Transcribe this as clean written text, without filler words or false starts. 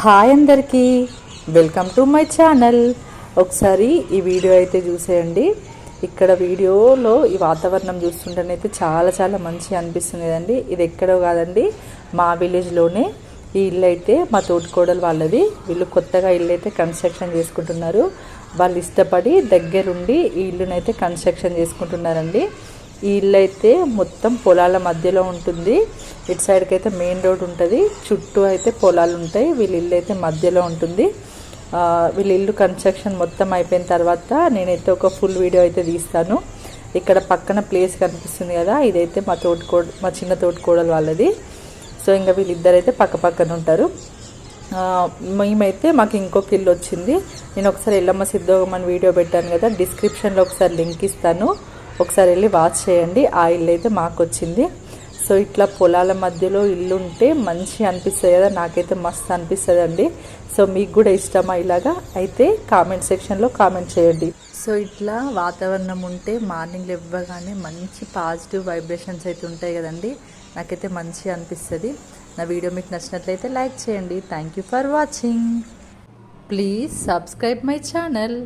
Hi అందరికీ, welcome to my channel. ఒకసారి ఈ వీడియో అయితే చూసేయండి. ఇక్కడ వీడియోలో ఈ వాతావరణం చూస్తుంటేనైతే చాలా చాలా మంచిగా అనిపిస్తుంది కదండి. ఇది ఎక్కడో కాదండి, మా విలేజ్లోనే. ఈ ఇల్లు అయితే మా తోటికోడలు వాళ్ళది. వీళ్ళు కొత్తగా ఇల్లు అయితే కన్స్ట్రక్షన్ చేసుకుంటున్నారు. వాళ్ళు ఇష్టపడి దగ్గరుండి ఈ ఇల్లునైతే కన్స్ట్రక్షన్ చేసుకుంటున్నారండి. ఈ ఇల్లు అయితే మొత్తం పొలాల మధ్యలో ఉంటుంది. ఇటు సైడ్కి అయితే మెయిన్ రోడ్ ఉంటుంది, చుట్టూ అయితే పొలాలు ఉంటాయి. వీళ్ళ ఇల్లు అయితే మధ్యలో ఉంటుంది. వీళ్ళ ఇల్లు కన్స్ట్రక్షన్ మొత్తం అయిపోయిన తర్వాత నేనైతే ఒక ఫుల్ వీడియో అయితే తీస్తాను. ఇక్కడ పక్కన ప్లేస్ కనిపిస్తుంది కదా, ఇదైతే మా చిన్న తోటికోడలు వాళ్ళది. సో ఇంకా వీళ్ళిద్దరైతే పక్క పక్కన ఉంటారు. మేమైతే మాకు ఇంకొక ఇల్లు వచ్చింది. నేను ఒకసారి ఎల్లమ్మ సిద్ధోగమని వీడియో పెట్టాను కదా, డిస్క్రిప్షన్లో ఒకసారి లింక్ ఇస్తాను, ఒకసారి వెళ్ళి వాచ్ చేయండి. ఆ ఇల్లు అయితే మాకు వచ్చింది. సో ఇట్లా పొలాల మధ్యలో ఇల్లు ఉంటే మంచి అనిపిస్తుంది కదా, నాకైతే మస్తు అనిపిస్తుంది అండి. సో మీకు కూడా ఇష్టమా ఇలాగా? అయితే కామెంట్ సెక్షన్లో కామెంట్ చేయండి. సో ఇట్లా వాతావరణం ఉంటే మార్నింగ్ ఇవ్వగానే మంచి పాజిటివ్ వైబ్రేషన్స్ అయితే ఉంటాయి కదండి, నాకైతే మంచిగా అనిపిస్తుంది. నా వీడియో మీకు నచ్చినట్లయితే లైక్ చేయండి. Thank you for watching. Please subscribe my channel.